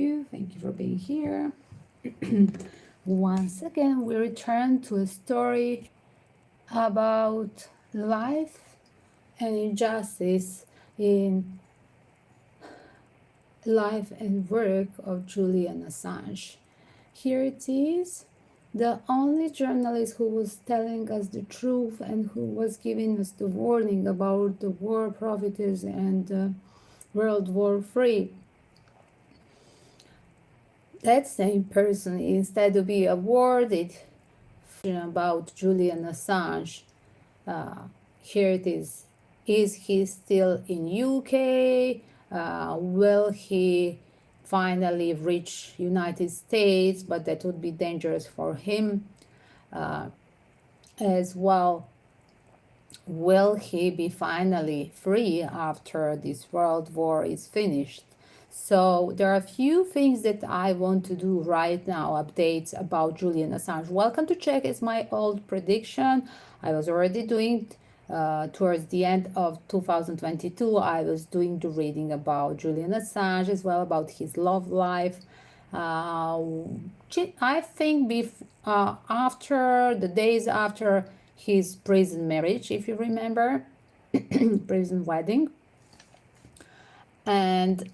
you. Thank you for being here. Once again, we return to a story about life and injustice in life and work of Julian Assange. Here it is, the only journalist who was telling us the truth and who was giving us the warning about the war profiteers and World War III. That same person, instead of being awarded about Julian Assange, here it is. Is he still in UK? Will he finally reach United States? But that would be dangerous for him as well. Will he be finally free after this world war is finished? So there are a few things that I want to do right now, updates about Julian Assange. Welcome to check is my old prediction. I was already doing towards the end of 2022. I was doing the reading about Julian Assange as well, about his love life. I think after the days after his prison marriage, if you remember, prison wedding. And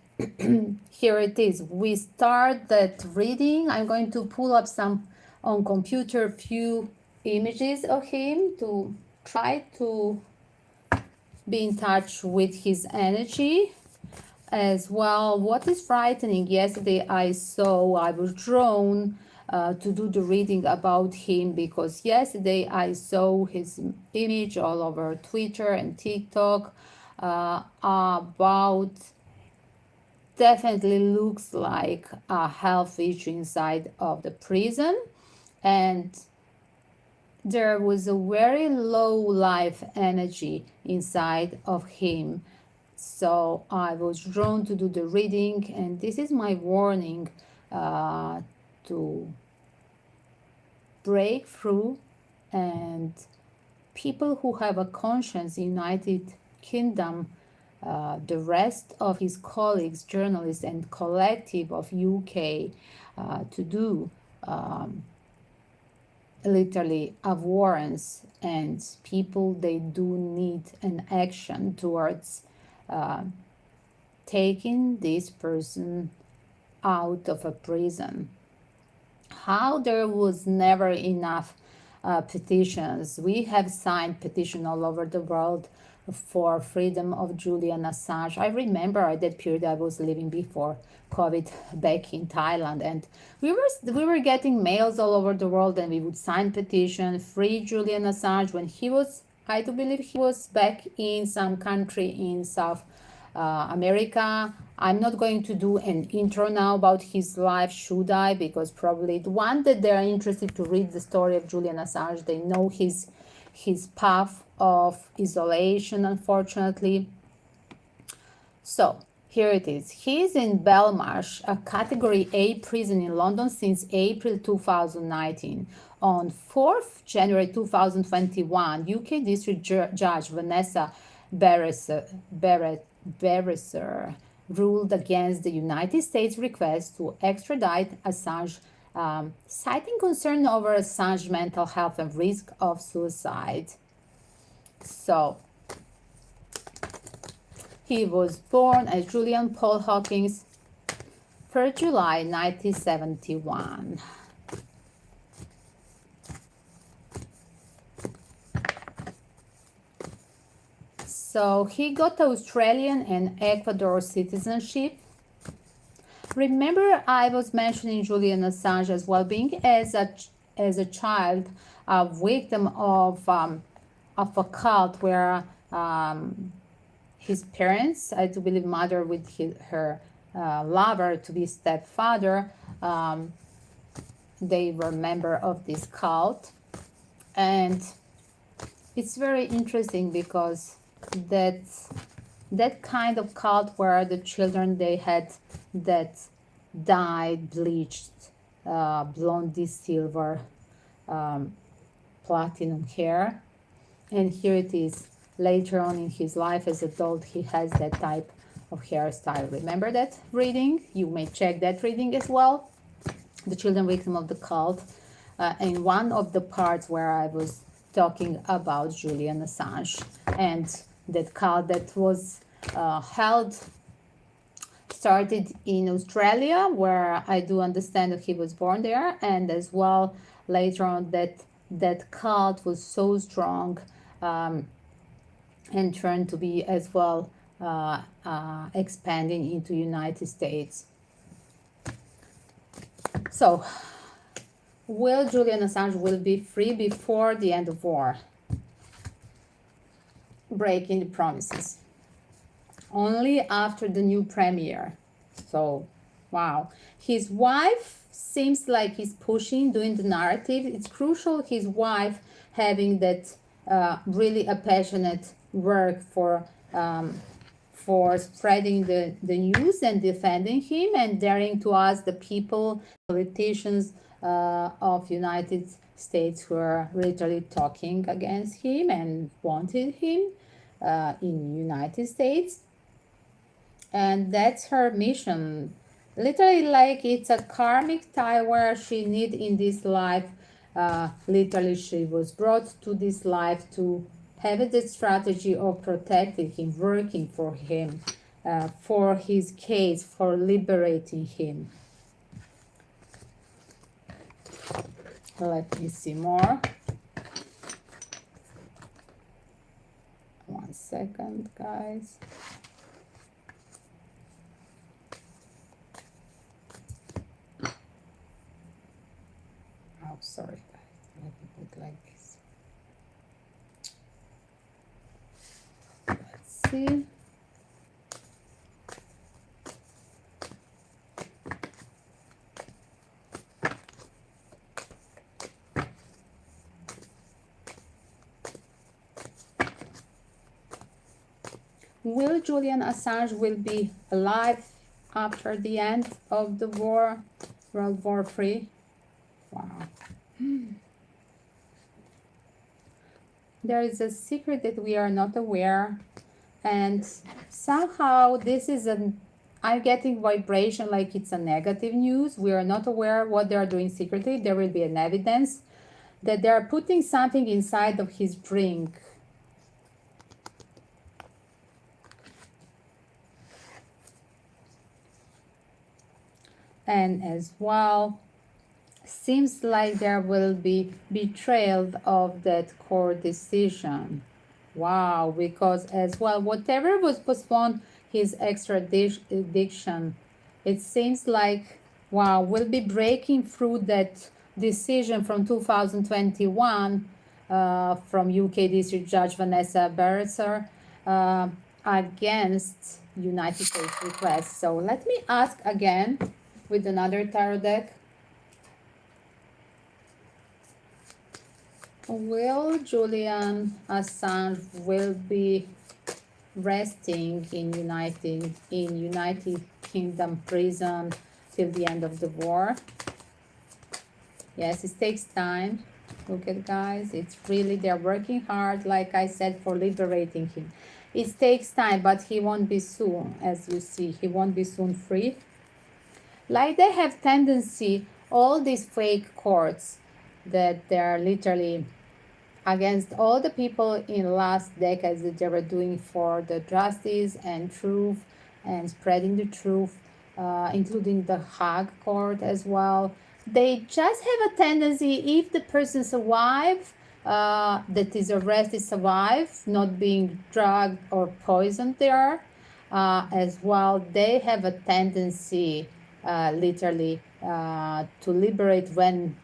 here it is. We start that reading. I'm going to pull up some on computer few images of him to try to be in touch with his energy as well. What is frightening, yesterday I was drawn to do the reading about him because yesterday I saw his image all over Twitter and TikTok about definitely looks like a health issue inside of the prison, and there was a very low life energy inside of him. So I was drawn to do the reading, and this is my warning to break through, and people who have a conscience, United Kingdom, the rest of his colleagues, journalists and collective of UK to do literally abhorrence, and people, they do need an action towards taking this person out of a prison. How there was never enough petitions. We have signed petition all over the world for freedom of Julian Assange. I remember at that period I was living before COVID back in Thailand, and we were getting mails all over the world, and we would sign petition, free Julian Assange, when he was, I do believe he was back in some country in South America. I'm not going to do an intro now about his life, should I? Because probably the one that they're interested to read the story of Julian Assange, they know his path of isolation, unfortunately. So here it is. He is in Belmarsh, a Category A prison in London since April 2019. On 4th January 2021, UK District Judge Vanessa Barriser ruled against the United States request to extradite Assange, citing concern over Assange's mental health and risk of suicide. So, he was born as Julian Paul Hawkins, 3rd July 1971. So he got Australian and Ecuador citizenship. Remember, I was mentioning Julian Assange as well, being as a child a victim of a cult where his parents, I do believe mother with her lover to be stepfather, they were member of this cult. And it's very interesting because that kind of cult where the children, they had that dyed, bleached, blondie silver, platinum hair. And here it is, later on in his life as adult, he has that type of hairstyle. Remember that reading? You may check that reading as well. The children victim of the cult. In one of the parts where I was talking about Julian Assange and that cult that was started in Australia, where I do understand that he was born there, and as well later on that cult was so strong and turned to be as well expanding into United States. So, will Julian Assange will be free before the end of war? Breaking the promises. Only after the new premiere. So, wow. His wife seems like he's pushing, doing the narrative. It's crucial his wife having that really a passionate work for spreading the news and defending him and daring to ask the people, politicians of United States who are literally talking against him and wanted him in United States. And that's her mission. Literally, like it's a karmic tie where she need in this life. Literally, she was brought to this life to have the strategy of protecting him, working for him, for his case, for liberating him. Let me see more. 1 second, guys. Oh, sorry, guys. Let me put like this. Let's see. Will Julian Assange will be alive after the end of the war, World War III? Wow. There is a secret that we are not aware, and somehow this is I'm getting vibration like it's a negative news. We are not aware what they are doing secretly. There will be an evidence that they are putting something inside of his drink. And as well, seems like there will be betrayal of that court decision. Wow, because as well, whatever was postponed his extradition, it seems like, wow, we'll be breaking through that decision from 2021 from UK District Judge Vanessa Barrister against United States request. So let me ask again with another tarot deck. Will Julian Assange will be resting in United Kingdom prison till the end of the war? Yes, it takes time. Look at guys, it's really, they're working hard, like I said, for liberating him. It takes time, but he won't be soon, as you see. He won't be soon free. Like they have tendency, all these fake courts that they're literally against all the people in last decades that they were doing for the justice and truth and spreading the truth, including the Hague Court as well. They just have a tendency, if the person survives, that is arrested, survive, not being drugged or poisoned there, as well, they have a tendency literally to liberate when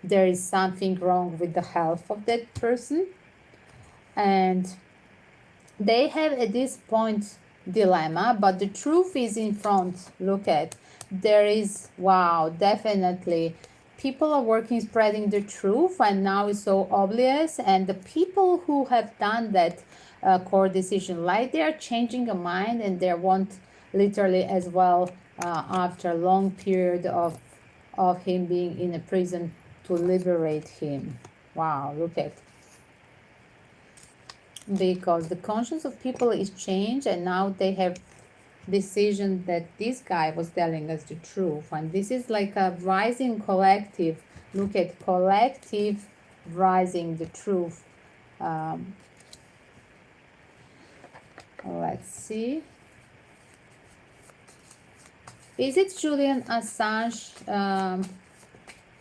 there is something wrong with the health of that person. And they have at this point dilemma, but the truth is in front. Look at, there is, wow, definitely people are working spreading the truth, and now it's so obvious, and the people who have done that court decision, like they are changing a mind, and they want literally as well after a long period of him being in a prison to liberate him. Wow, look at, because the conscience of people is changed, and now they have decision that this guy was telling us the truth. And this is like a rising collective. Look at collective rising the truth. Let's see. Is it Julian Assange?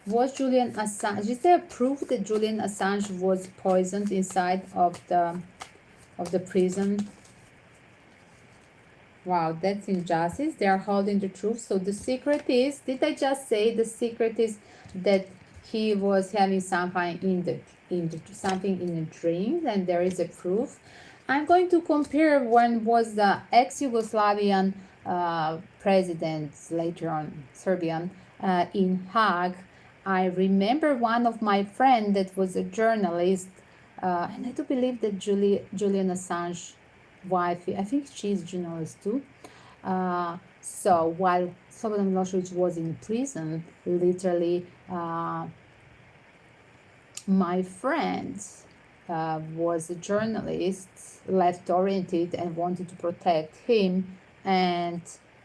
Was Julian Assange? Is there proof that Julian Assange was poisoned inside of the prison? Wow, that's injustice. They are holding the truth. So the secret is, did I just say the secret is that he was having something in the drink, and there is a proof? I'm going to compare when was the ex-Yugoslavian president, later on Serbian, in Hague. I remember one of my friend that was a journalist, and I do believe that Julian Assange wife, I think she's journalist too. So while Slobodan Milosevic was in prison, literally, my friend was a journalist, left-oriented, and wanted to protect him, and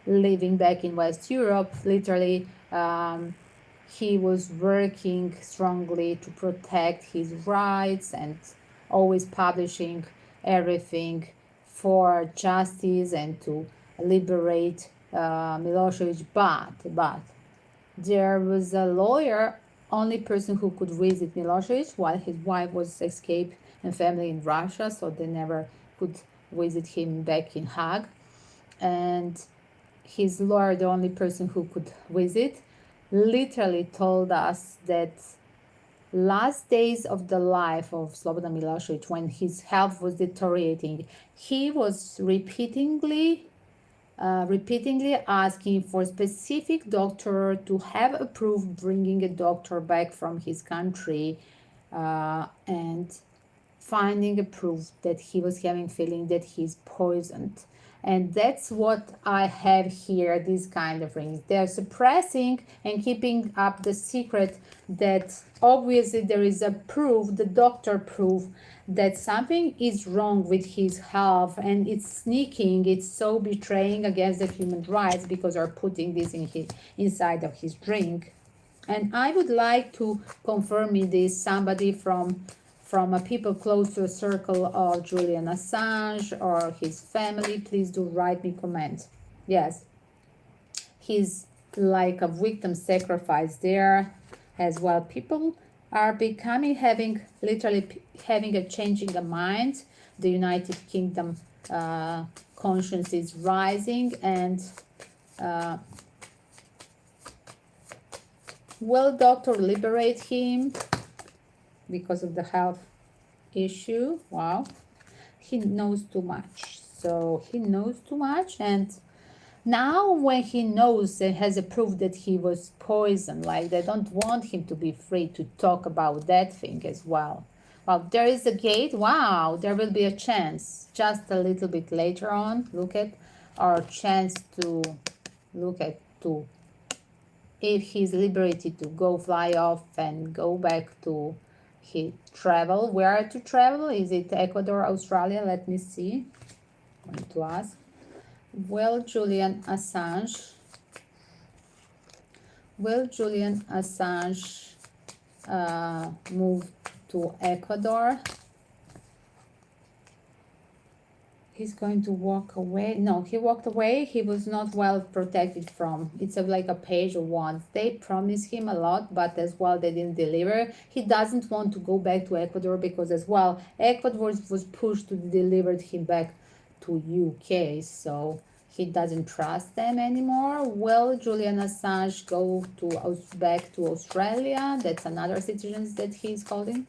living back in West Europe, literally, he was working strongly to protect his rights and always publishing everything for justice and to liberate Milosevic. But there was a lawyer, only person who could visit Milosevic, while his wife was escaped and family in Russia, so they never could visit him back in Hague. And his lawyer, the only person who could visit, literally told us that last days of the life of Slobodan Milosevic, when his health was deteriorating, he was repeatedly asking for a specific doctor to have approved bringing a doctor back from his country, and finding a proof that he was having feeling that he's poisoned. And that's what I have here, these kind of rings. They're suppressing and keeping up the secret that obviously there is a proof, the doctor proof, that something is wrong with his health, and it's sneaking, it's so betraying against the human rights because they're putting this inside of his drink. And I would like to confirm me this, somebody from a people close to a circle of Julian Assange or his family, please do write me comment. Yes, he's like a victim sacrifice there as well. People are literally having a changing of mind. The United Kingdom conscience is rising, and will doctor liberate him because of the health issue? Wow, he knows too much. So he knows too much, and now when he knows and has a proof that he was poisoned, like they don't want him to be free to talk about that thing as well. Well, there is a gate. Wow, there will be a chance just a little bit later on. Look at our chance to look at if he's liberated to go fly off and go back to he travel. Where to travel? Is it Ecuador, Australia? Let me see. I'm going to ask. Will Julian Assange move to Ecuador? He's going to walk away. No, he walked away. He was not well protected from. It's like a page of wands. They promised him a lot, but as well they didn't deliver. He doesn't want to go back to Ecuador because as well Ecuador was pushed to deliver him back to UK. So he doesn't trust them anymore. Will Julian Assange go back to Australia? That's another citizen that he's holding.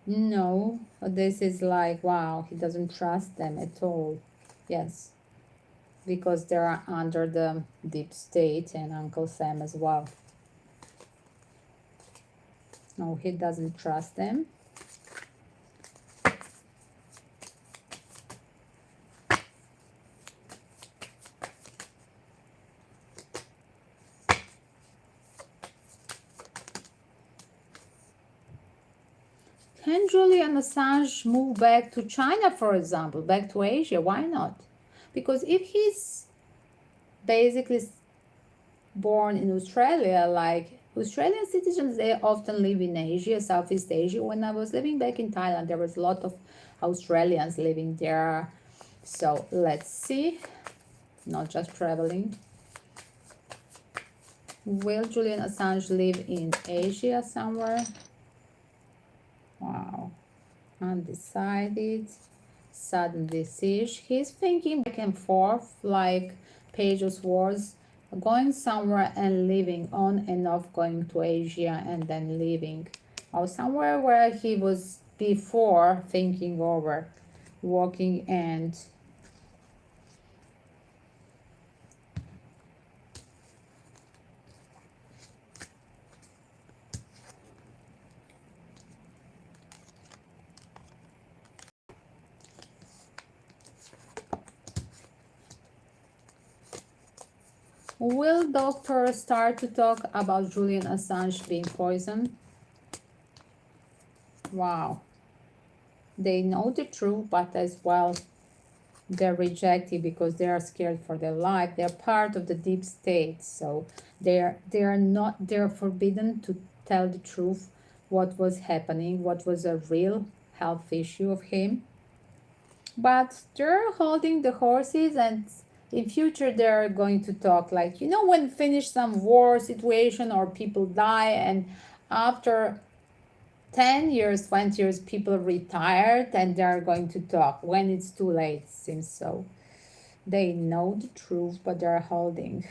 No, this is like, wow, he doesn't trust them at all. Yes, because they are under the deep state and Uncle Sam as well. No, he doesn't trust them. Can Julian Assange move back to China, for example, back to Asia? Why not? Because if he's basically born in Australia, like Australian citizens, they often live in Asia, Southeast Asia. When I was living back in Thailand, there was a lot of Australians living there. So let's see, not just traveling. Will Julian Assange live in Asia somewhere? Wow. Undecided. Sudden decision. He's thinking back and forth like Page's words, going somewhere and living, on and off, going to Asia and then leaving. Or somewhere where he was before, thinking over, walking and will doctors start to talk about Julian Assange being poisoned? Wow. They know the truth, but as well, they're rejected because they are scared for their life. They're part of the deep state, so they're forbidden to tell the truth, what was happening, what was a real health issue of him. But they're holding the horses, and in future they're going to talk, like, when finish some war situation or people die, and after 10 years, 20 years, people retired, and they're going to talk when it's too late, seems so. They know the truth, but they're holding.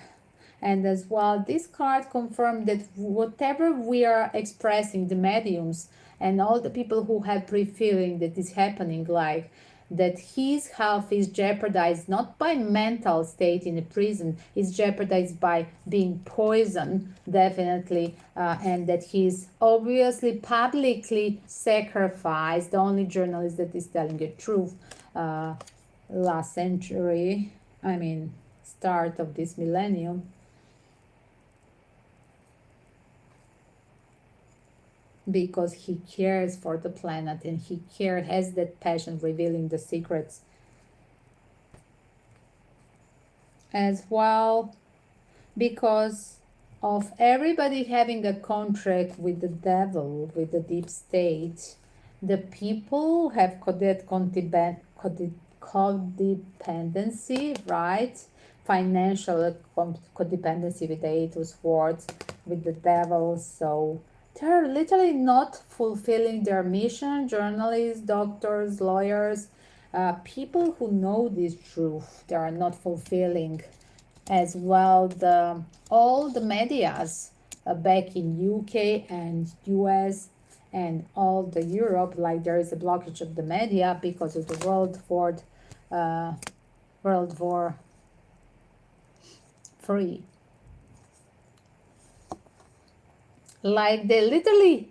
And as well, this card confirmed that whatever we are expressing, the mediums and all the people who have pre-feeling that is happening, like that his health is jeopardized not by mental state in a prison, is jeopardized by being poisoned, definitely, and that he's obviously publicly sacrificed. The only journalist that is telling the truth, last century, start of this millennium. Because he cares for the planet and he has that passion revealing the secrets. As well, because of everybody having a contract with the devil, with the deep state, the people have that codependency, right? Financial codependency with the Eight of Swords, with the devil. So they're literally not fulfilling their mission. Journalists, doctors, lawyers, people who know this truth, they are not fulfilling. As well, all the medias back in UK and US and all the Europe, like there is a blockage of the media because of the World War III. Like they're literally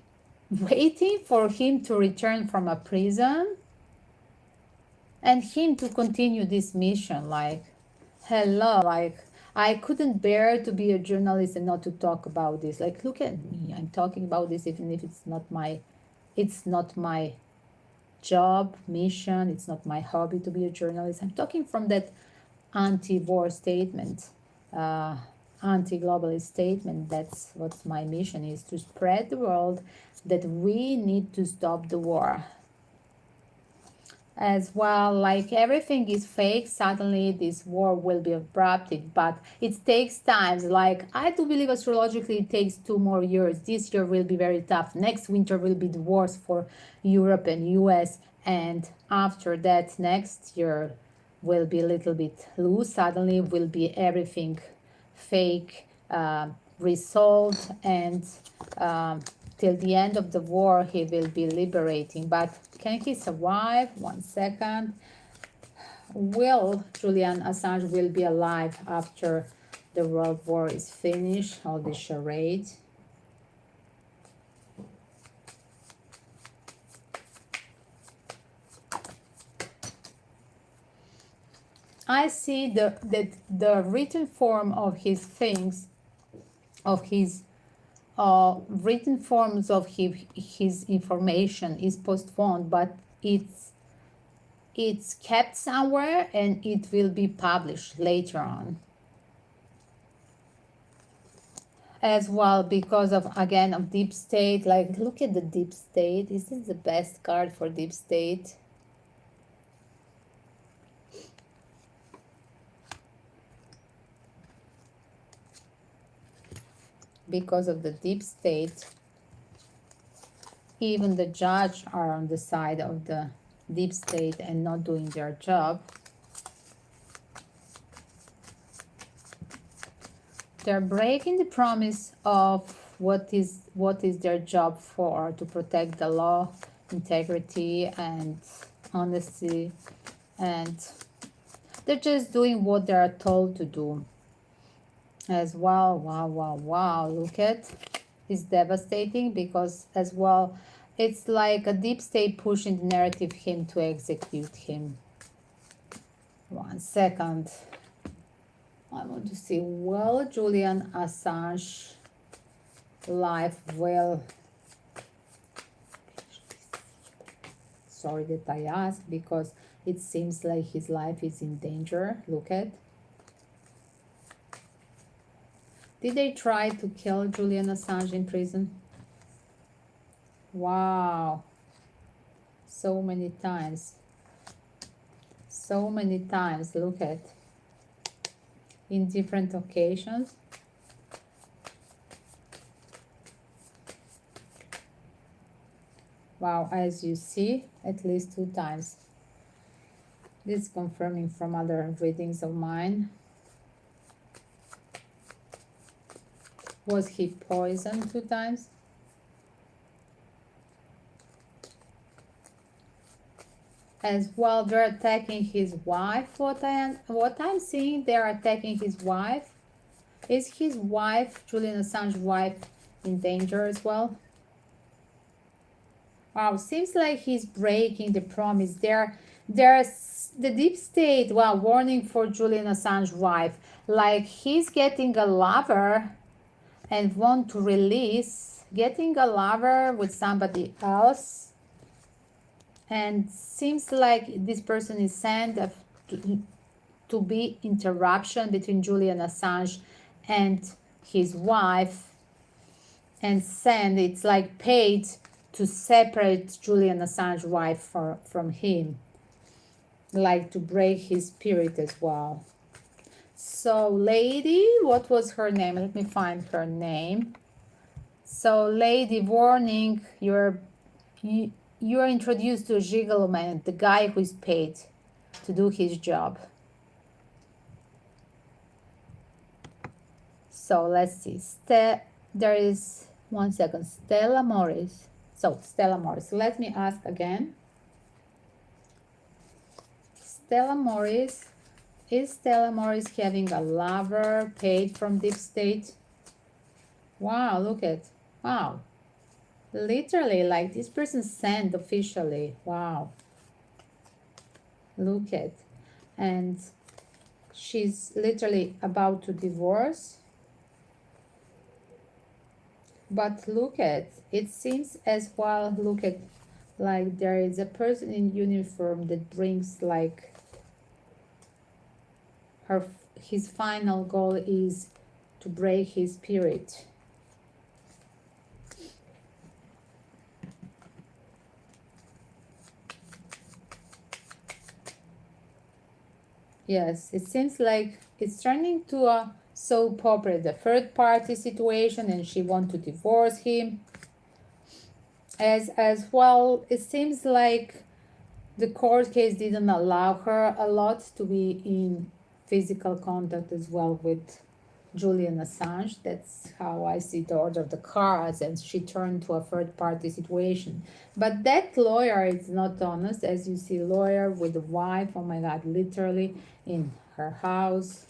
waiting for him to return from a prison and him to continue this mission. Like, hello, like I couldn't bear to be a journalist and not to talk about this. Like, look at me, I'm talking about this even if it's not my job, mission, it's not my hobby to be a journalist. I'm talking from that anti-war statement, anti-globalist statement. That's what my mission is, to spread the world that we need to stop the war. As well, like everything is fake, suddenly this war will be abrupted, but it takes time. Like I do believe astrologically it takes 2 more years. This year will be very tough. Next winter will be the worst for Europe and US, and after that next year will be a little bit loose. Suddenly will be everything fake, resolved, and till the end of the war he will be liberating. But can he survive? 1 second. Will Julian Assange will be alive after the world war is finished? All this charade. I see the written form of his things, of his written forms of his information is postponed, but it's kept somewhere and it will be published later on as well, because of, again, of deep state. Like, look at the deep state. This is the best card for deep state. Because of the deep state, even the judge are on the side of the deep state and not doing their job. They're breaking the promise of what is their job for, to protect the law, integrity, and honesty, and they're just doing what they're told to do as well. Wow, wow, wow. Look at, it's devastating, because as well, it's like a deep state pushing the narrative him to execute him. 1 second. I want to see, will Julian Assange life will, sorry that I asked, because it seems like his life is in danger. Look at, did they try to kill Julian Assange in prison? Wow, so many times, so many times. Look at, in different occasions. Wow, as you see, at least 2 times. This is confirming from other readings of mine. Was he poisoned 2 times? As well, they're attacking his wife. What I'm seeing, they're attacking his wife. Is his wife, Julian Assange's wife, in danger as well? Wow, seems like he's breaking the promise. There's the deep state, wow, warning for Julian Assange's wife. Like, he's getting a lover and want to release, getting a lover with somebody else. And seems like this person is sent to be interruption between Julian Assange and his wife, and send, it's like paid to separate Julian Assange's wife from him, like to break his spirit as well. So lady, what was her name? Let me find her name. So lady, warning, you're introduced to a gigolo man, the guy who is paid to do his job. So let's see. There is 1 second. Stella Morris. So Stella Morris. Let me ask again. Stella Morris. Is Stella Morris having a lover paid from deep state? Wow, look at. Wow. Literally, like, this person sent officially. Wow. Look at. And she's literally about to divorce. But look at, it seems as well, look at, like, there is a person in uniform that brings, like, his final goal is to break his spirit. Yes, it seems like it's turning to a soap opera, the third party situation, and she wants to divorce him. As well, it seems like the court case didn't allow her a lot to be in physical contact as well with Julian Assange. That's how I see the order of the cards, and she turned to a third party situation. But that lawyer is not honest, as you see, lawyer with the wife, oh my God, literally in her house.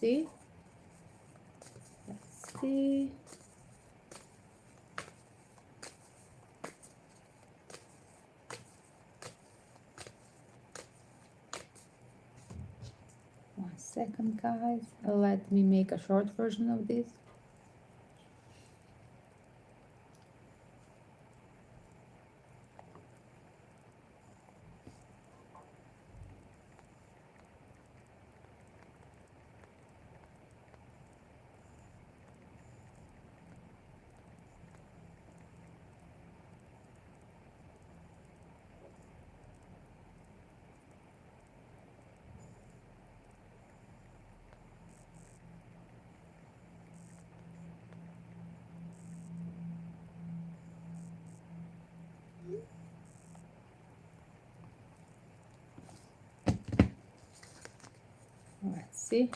see. Let's see. One second, guys. Let me make a short version of this. Let's see.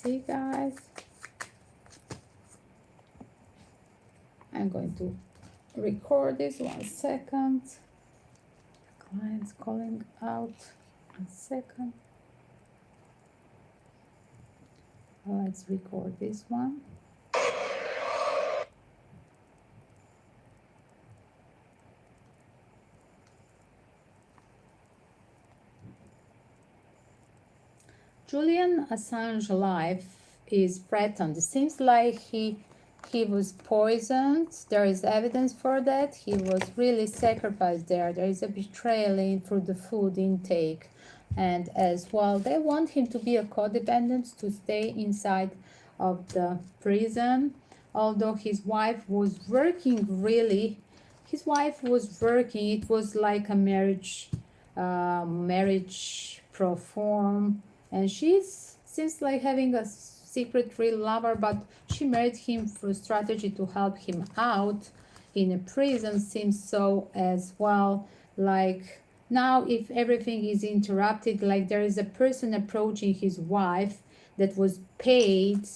See, guys, I'm going to record this 1 second. Client's calling out. 1 second. Let's record this one. Julian Assange's life is threatened. It seems like he was poisoned. There is evidence for that. He was really sacrificed there. There is a betrayal through the food intake. And as well, they want him to be a codependent, to stay inside of the prison. Although his wife was working it was like a marriage pro form. And seems like having a secret real lover, but she married him for strategy to help him out in a prison. Seems so as well like Now, if everything is interrupted, like there is a person approaching his wife that was paid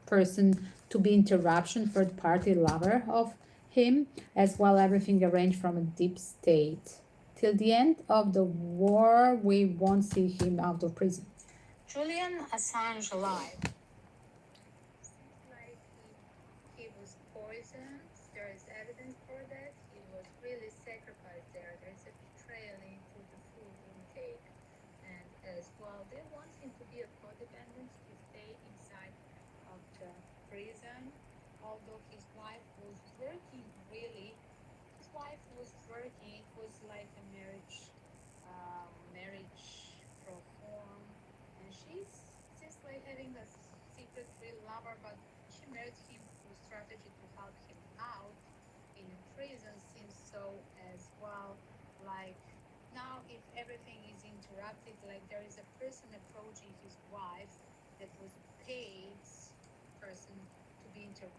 person to be interruption, third party lover of him, as well everything arranged from a deep state. Till the end of the war, we won't see him out of prison. Julian Assange alive. Seems like he was poisoned. There is evidence for that. He was really sacrificed there. There is a betrayal into the food intake. And as well, they want him to be a codependent to stay inside of the prison. Although his wife was working really, his wife was working. It was like a marriage pro form, and she's just like having a secret real lover, but she married him through strategy to help him out in prison. Seems so as well. Like now, if everything is interrupted, like there is a person approaching his wife that was paid person to be interrupted.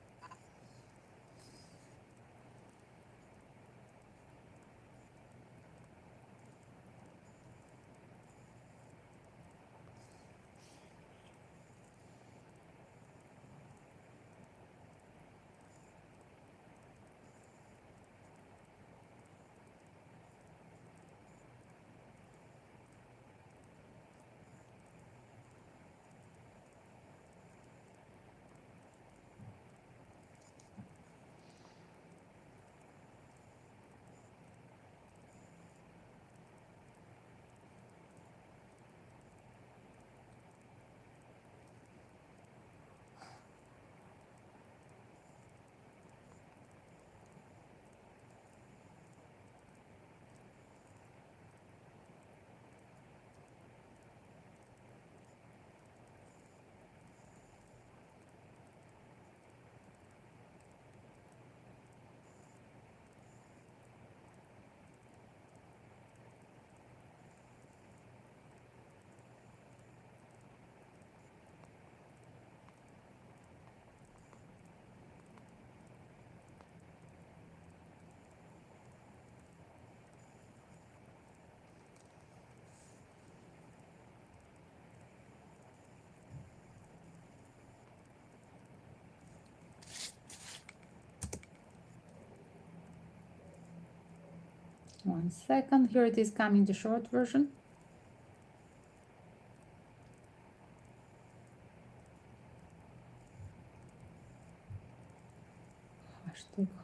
1 second. Here it is coming, the short version.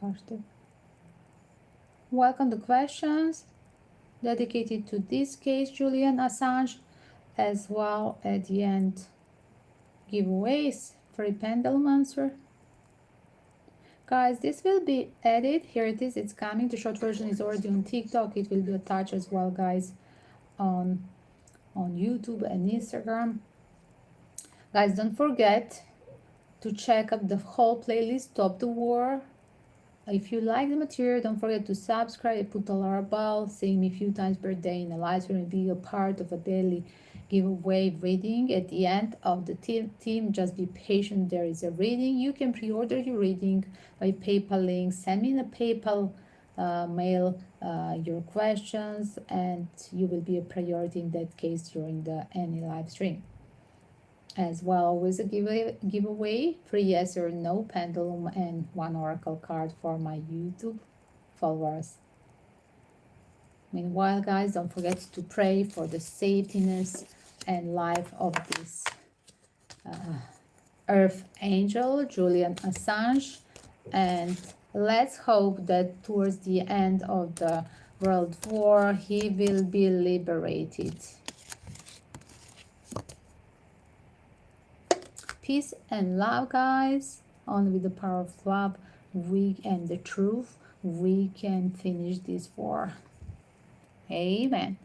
Hashtag. Welcome to questions dedicated to this case, Julian Assange, as well at the end giveaways, free pendulum answer. Guys, this will be added. Here it is, it's coming. The short version is already on TikTok. It will be attached as well, guys, on YouTube and Instagram. Guys, don't forget to check out the whole playlist, Stop the War. If you like the material, don't forget to subscribe, put the alarm bell, see me a few times per day in a live stream, and be a part of a daily giveaway reading. At the end of the team, just be patient. There is a reading. You can pre-order your reading by PayPal link. Send me in a PayPal mail your questions, and you will be a priority in that case during any live stream. As well, always a giveaway, free yes or no pendulum and 1 oracle card for my YouTube followers. Meanwhile, guys, don't forget to pray for the safetyness and life of this Earth Angel, Julian Assange, and let's hope that towards the end of the World War, he will be liberated. Peace and love, guys. Only with the power of love and the truth, we can finish this war. Amen.